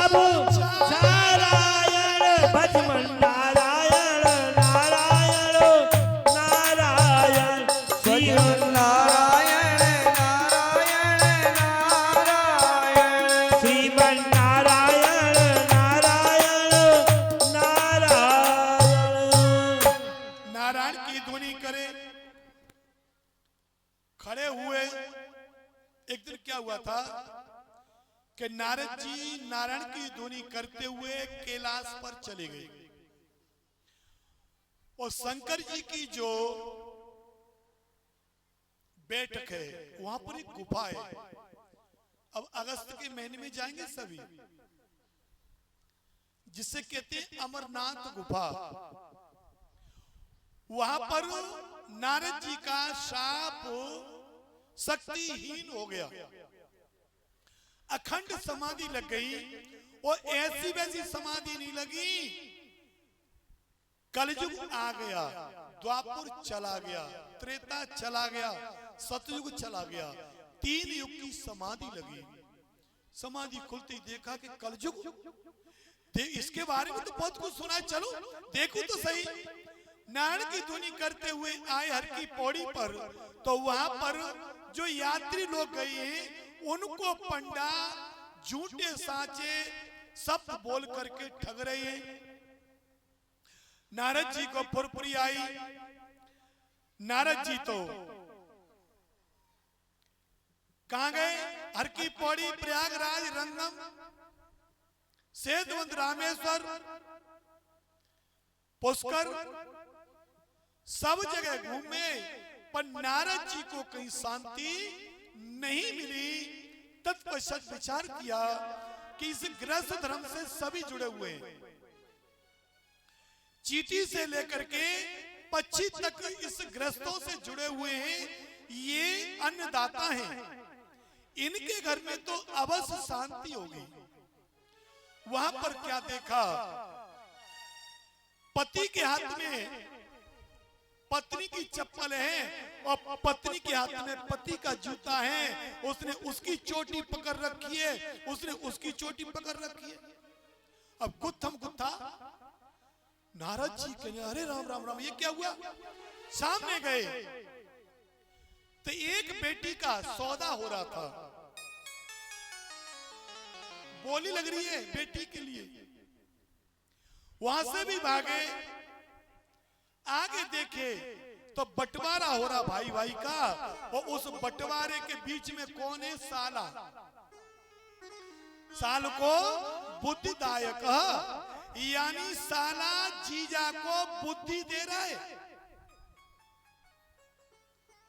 सब नारायण भजमन नारायण नारायण नारायण भजमन नारायण नारायण नारायण श्रीमन नारायण नारायण नारायण। नारायण की ध्वनि करे खड़े हुए। एक दिन क्या हुआ था कि नारद जी नारायण की ध्वनि करते हुए कैलाश पर चले गए और शंकर जी की जो बैठक है वहां पर एक गुफा है। अब अगस्त के महीने में जाएंगे सभी, जिसे कहते हैं अमरनाथ गुफा। वहां पर नारद जी का शाप शक्तिहीन हो गया, अखंड समाधि लग गई। और ऐसी वैसी समाधि नहीं लगी। कलयुग आ गया, द्वापर चला गया, त्रेता चला गया, सतयुग चला गया, 3 युग की समाधि लगी। समाधि खुलती देखा कि कलयुग, इसके बारे में तो बहुत कुछ सुना है, चलो देखो तो सही। नारायण की ध्वनि करते हुए आए हर की पौड़ी पर, तो वहां पर जो यात्री लोग गए हैं उनको पंडा झूठे साचे शब्द बोल करके ठग रहे हैं। नारद जी को फुरफुरी आई। नारद जी तो कहां गए? हर की पौड़ी, प्रयागराज, रंगम, सेतुवंत, रामेश्वर, पुष्कर, सब जगह घूमे, पर नारद जी को कहीं शांति नहीं मिली। तत्पश्चात विचार किया कि इस गृहस्थ धर्म से सभी जुड़े हुए हैं। चीटी से लेकर के पक्षी तक इस गृहस्थों से जुड़े हुए हैं। ये अन्नदाता हैं, इनके घर में तो अवश्य शांति होगी। वहां पर क्या देखा? पति के हाथ में पत्नी की चप्पल है और पत्नी के हाथ में पति का जूता है। उसने उसकी चोटी पकड़ रखी है, उसने उसकी चोटी पकड़ रखी है। अब गुत्थम गुत्था नारद जी कहने, अरे राम राम राम, ये क्या हुआ? सामने गए तो एक बेटी का सौदा हो रहा था। बोली लग रही है बेटी के लिए। वहां से भी भागे, आगे देखे तो बंटवारा हो रहा भाई भाई का। और उस बंटवारे के बीच में कौन है? साला। साल को बुद्धिदायक, यानी साला जीजा को बुद्धि दे रहा है।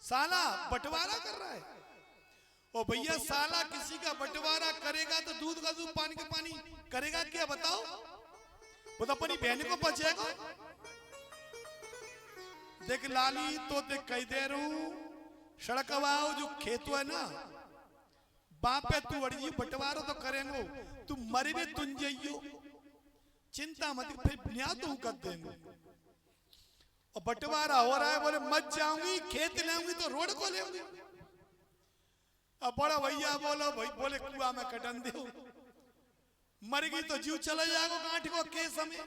साला बंटवारा कर रहा है। ओ भैया, साला किसी का बंटवारा करेगा तो दूध का दूध, पानी का पानी करेगा क्या? बताओ, वो तो अपनी बहन को बचेगा। देख लाली, तो देख कह दे रू सड़क वाओ जो खेत है ना, बापे तू अड़िए बंटवारा तो करेंगे, तू मरे में तुम जाइयो, चिंता मत, फिर न्या तू कर देंगे। और बंटवारा हो रहा है, बोले मत जाऊंगी, खेत लेंगी तो रोड को लेंगी। अब बड़ा भैया बोलो भाई, बोले कुआ में कटन दो, मर गई तो जीव चला जाएगा गांठ को केस में।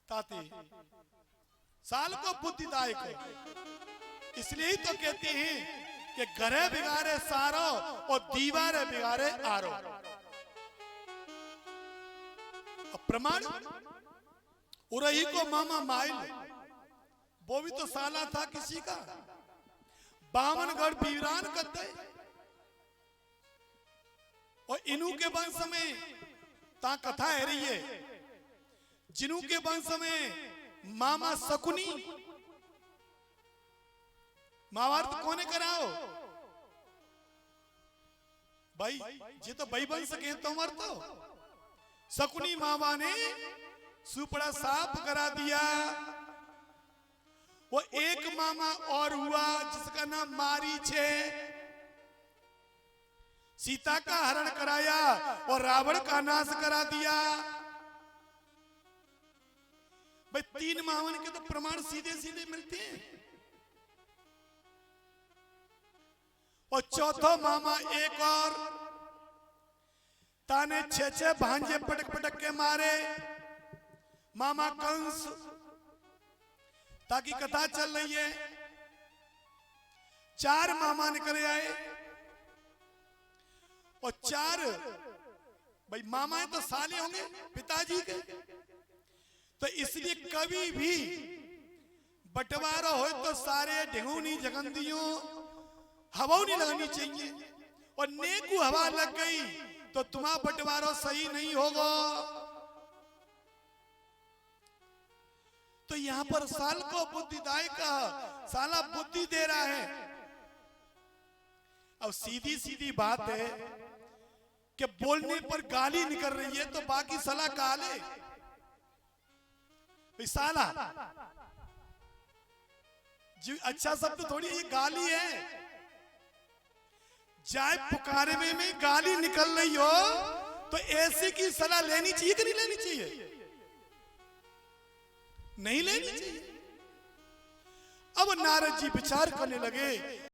ताते साल को बुद्धिदायक है, इसलिए ही तो कहते हैं कि घरे बिगाड़े सारो और दीवारे बिगाड़े आरो। प्रमाण उरही को मामा माइल, वो भी तो साला था किसी का। बामनगढ़ वीरान करते, और इनू के वंश में ता कथा है रही है। जिनू के वंश में मामा शकुनी, महाभारत कोने कराओ भाई, ये तो भाई वंश के तो मर तो। शकुनी मामा ने सुपड़ा साफ करा दिया। वो एक मामा और हुआ जिसका नाम मारीच है। सीता का हरण कराया और रावण का नाश करा दिया। भाई 3 मामन के तो प्रमाण सीधे सीधे मिलते हैं। और चौथा मामा एक और, ताने 6 भांजे पटक पटक के मारे मामा कंस। ताकि कथा चल रही है, 4 मामा निकल आए और 4 भाई मामा है तो साले होंगे पिताजी के, तो इसलिए कभी भी बंटवारा हो तो सारे ढेंगूनी जगंदियों हवा नहीं लगानी चाहिए, और नेकू हवा लग गई तो तुम्हारा बंटवारा सही नहीं होगा। तो यहां पर साल को बुद्धिदायक कहा, साला बुद्धि दे रहा है। अब सीधी सीधी बात है कि बोलने पर गाली निकल रही है तो बाकी साला गाले साला जी, अच्छा शब्द थोड़ी ये गाली है। जाए पुकारे में गाली निकल रही हो तो ऐसी की सलाह लेनी चाहिए कि नहीं लेनी चाहिए? नहीं लेनी चाहिए। अब नारद जी विचार करने लगे,